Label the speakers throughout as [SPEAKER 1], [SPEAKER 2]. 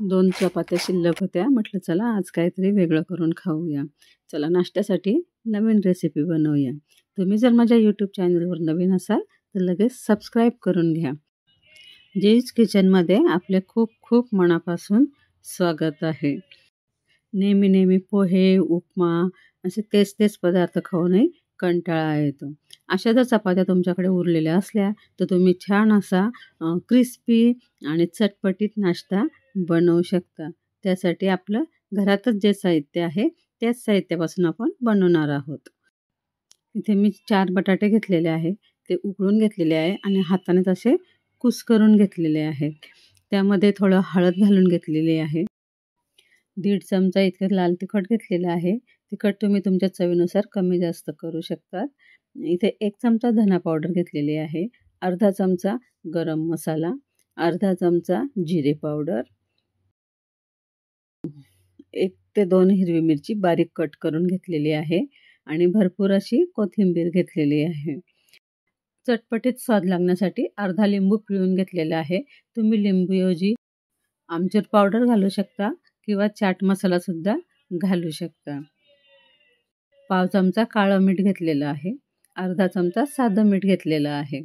[SPEAKER 1] 2 चपात्या शिल्लक होत्या. म्हटलं चला आज काहीतरी वेगळं करून खाऊया. चला नाश्त्यासाठी नवीन रेसिपी बनवूया. तुम्ही जर माझ्या यूट्यूब चॅनलवर नवीन असाल तर लगेच सबस्क्राईब करून घ्या. जेज किचनमध्ये आपले खूप खूप मनापासून स्वागत आहे. नेहमी पोहे, उपमा असे तेच पदार्थ खाऊनही कंटाळा येतो. अशा जर चपात्या तुमच्याकडे उरलेल्या असल्या तर तुम्ही छान असा क्रिस्पी आणि चटपटीत नाश्ता बनवू शकता. त्यासाठी आपलं घरातच जे साहित्य आहे त्याच साहित्यापासून आपण बनवणार आहोत. इथे मी 4 बटाटे घेतलेले आहे. ते उकळून घेतलेले आहे आणि हाताने तसे कुस्करून घेतलेले आहेत. त्यामध्ये थोडं हळद घालून घेतलेली आहे. 1.5 चमचा इतकं लाल तिखट घेतलेलं आहे. तिखट तुम्ही तुमच्या चवीनुसार कमी जास्त करू शकता. इथे 1 चमचा धना पावडर घेतलेली आहे. अर्धा चमचा गरम मसाला, अर्धा चमचा जिरे पावडर, 1 ते 2 हिरवी मिरची बारीक कट करून घेतलेली आहे आणि भरपूर अशी कोथिंबीर घेतलेली आहे. चटपटीत स्वाद लागण्यासाठी अर्धा लिंबू पिळून घेतलेला आहे. तुम्ही लिंबूऐवजी आमचूर पावडर घालू शकता किंवा चाट मसालासुद्धा घालू शकता. पाव चमचा काळं मीठ घेतलेलं आहे. अर्धा चमचा साधं मीठ घेतलेलं आहे.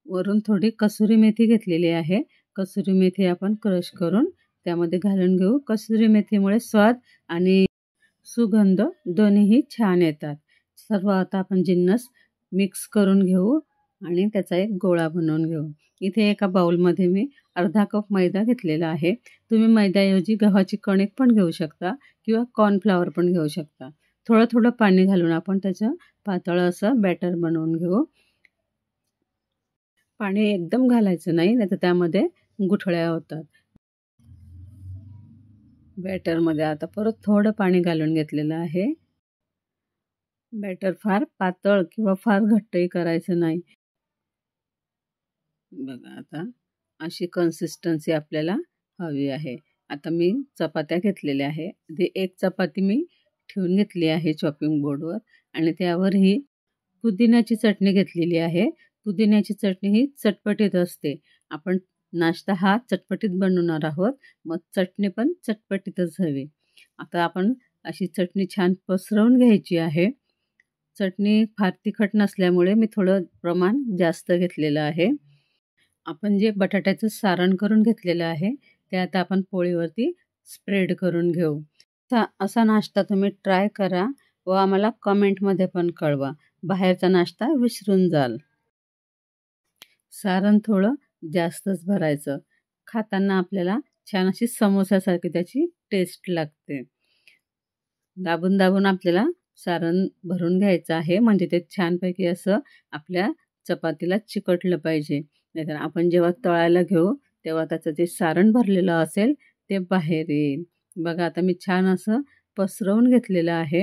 [SPEAKER 1] वरून थोडी कसुरी मेथी घेतलेली आहे. कसुरी मेथी आपण क्रश करून त्यामध्ये घालून घेऊ. कसुरी मेथीमुळे स्वाद आणि सुगंध दोन्हीही छान येतात. सर्व आता आपण जिन्नस मिक्स करून घेऊ आणि त्याचा एक गोळा बनवून घेऊ. इथे एका बाउलमध्ये मी अर्धा कप मैदा घेतलेला आहे. तुम्ही मैद्याऐवजी गव्हाची कणिक पण घेऊ शकता किंवा कॉर्नफ्लॉवर पण घेऊ शकता. थोडं पाणी घालून आपण त्याचं पातळ असं बॅटर बनवून घेऊ. पाणी एकदम घालायचं नाही, नाहीतर त्यामध्ये गुठळ्या होतात. बॅटरमध्ये आता परत थोडं पाणी घालून घेतलेलं आहे. बॅटर फार पातळ किंवा फार घट्टही करायचं नाही. बघा आता अशी कन्सिस्टन्सी आपल्याला हवी आहे. आता मी चपात्या घेतलेल्या आहे. ती 1 चपाती मी ठेवून घेतली आहे चॉपिंग बोर्डवर आणि त्यावर ही पुदिन्याची चटणी घेतलेली आहे. पुदिन्याची चटणी ही चटपटीत असते. आपण नाश्ता हा चटपटीत बनवणार आहोत, मग चटणी पण चटपटीतच हवी. आता आपण अशी चटणी छान पसरवून घ्यायची आहे. चटणी फार तिखट नसल्यामुळे मी थोडं प्रमाण जास्त घेतलेलं आहे. आपण जे बटाट्याचं सारण करून घेतलेलं आहे ते आता आपण पोळीवरती स्प्रेड करून घेऊ. असा नाश्ता तुम्ही ट्राय करा व आम्हाला कमेंटमध्ये पण कळवा. बाहेरचा नाश्ता विसरून जाल. सारण थोडं जास्तच भरायचं. खाताना आपल्याला छान अशी समोसासारखी त्याची टेस्ट लागते. दाबून आपल्याला सारण भरून घ्यायचं आहे, म्हणजे ते छानपैकी असं आपल्या चपातीला चिकटलं पाहिजे. नाहीतर आपण जेव्हा तळायला घेऊ तेव्हा त्याचं जे सारण भरलेलं असेल ते बाहेर येईल. बघा आता मी छान असं पसरवून घेतलेलं आहे.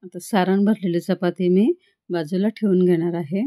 [SPEAKER 1] आता सारण भरलेली चपाती मी बाजूला ठेवून घेणार आहे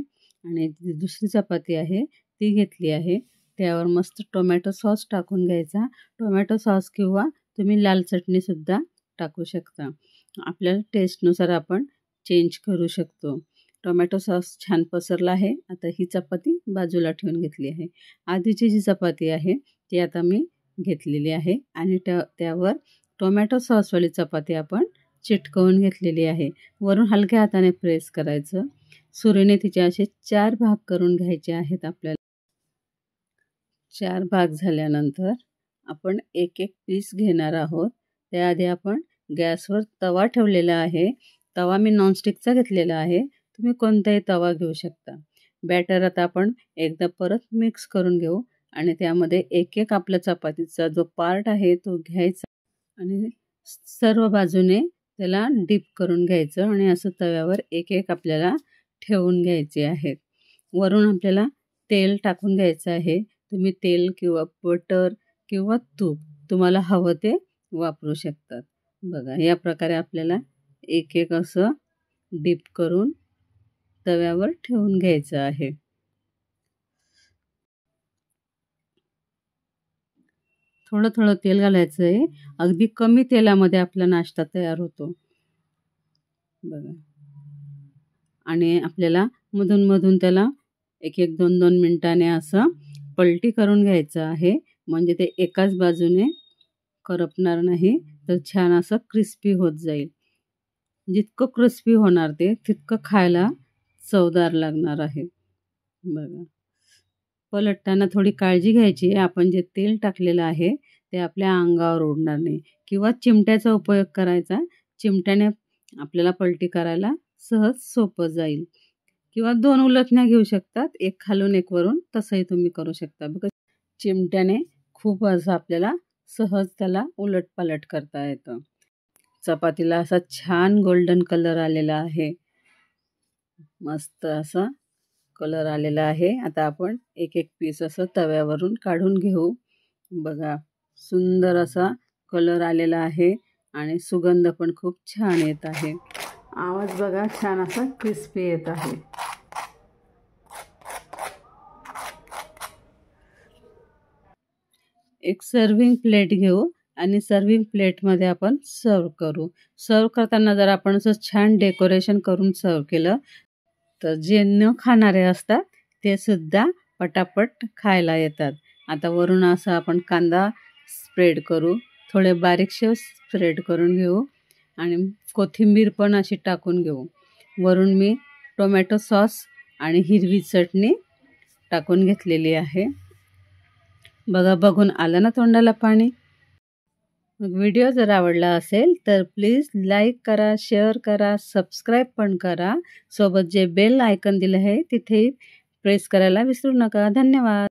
[SPEAKER 1] आणि दुसरी चपाती आहे ती घेतली आहे. त्यावर मस्त टोमॅटो सॉस टाकून घ्यायचा. टोमॅटो सॉस किंवा तुम्ही लाल चटणीसुद्धा टाकू शकता. आपल्या टेस्टनुसार आपण चेंज करू शकतो. टोमॅटो सॉस छान पसरला आहे. आता ही चपाती बाजूला ठेवून घेतली आहे. आधीची जी चपाती आहे ती आता मी घेतलेली आहे आणि त्यावर टोमॅटो सॉसवाली चपाती आपण चिटकवून घेतलेली आहे. वरून हलक्या हाताने प्रेस करायचं. सुरीने तिचे असे 4 भाग करून घ्यायचे आहेत आपल्याला. 4 भाग झाल्यानंतर आपण एक पीस घेणार आहोत. त्याआधी आपण गॅसवर तवा ठेवलेला आहे. तवा मी नॉनस्टिकचा घेतलेला आहे. तुम्ही कोणताही तवा घेऊ शकता. बॅटर आता आपण एकदा परत मिक्स करून घेऊ आणि त्यामध्ये एक आपल्या चपातीचा जो पार्ट आहे तो घ्यायचा आणि सर्व बाजूने त्याला डीप करून घ्यायचं आणि असं तव्यावर एक आपल्याला ठेवून घ्यायचे आहेत. वरून आपल्याला तेल टाकून घ्यायचं आहे. तुम्ही तेल किंवा बटर किंवा तूप तुम्हाला हवं ते वापरू शकतात. बघा या प्रकारे आपल्याला एक असं डीप करून तव्यावर ठेवून घ्यायचं आहे. थोडं तेल घालायचं आहे. अगदी कमी तेलामध्ये आपला नाश्ता तयार होतो. बघा आणि आपल्याला मधून त्याला 1-2 मिनिटाने असं पलटी करून घ्यायचं आहे, म्हणजे ते एकाच बाजूने करपणार नाही, तर छान असं क्रिस्पी होत जाईल. जितकं क्रिस्पी होणार ते तितकं खायला चवदार लागणार आहे. बघा, पलटताना थोडी काळजी घ्यायची आहे. आपण जे तेल टाकलेलं आहे ते आपल्या अंगावर उडणार नाही किंवा चिमट्याचा उपयोग करायचा. चिमट्याने आपल्याला पलटी करायला सहज सोपं जाईल किंवा 2 उलटण्या घेऊ शकतात, एक खालून एक वरून, तसंही तुम्ही करू शकता. बघा, चिमट्याने खूप असं आपल्याला सहज त्याला उलटपालट करता येतं. चपातीला असा छान गोल्डन कलर आलेला आहे. मस्त असा कलर आलेला आहे. आता आपण एक एक पीस असं तव्यावरून काढून घेऊ. बघा, सुंदर असा कलर आलेला आहे आणि सुगंध पण खूप छान येत आहे. आवाज बघा, छान असा क्रिस्पी येत आहे. एक सर्विंग प्लेट घेऊ आणि सर्विंग प्लेटमध्ये आपण सर्व करू. सर्व करताना जर आपण असं छान डेकोरेशन करून सर्व केलं तर जे न खाणारे असतात ते सुद्धा पटापट खायला येतात. आता वरून असं आपण कांदा स्प्रेड करू, थोडे बारीकशे स्प्रेड करून घेऊ आणि कोथिंबीर पण अशी टाकून घेऊ. वरून मी टोमॅटो सॉस आणि हिरवी चटणी टाकून घेतलेली आहे. बघा, बघून आलं ना तोंडाला पाणी. मग व्हिडिओ जर आवडला असेल तर प्लीज लाईक करा, शेअर करा, सबस्क्राईब पण करा. सोबत जे बेल आयकन दिलं आहे तिथे प्रेस करायला विसरू नका. धन्यवाद.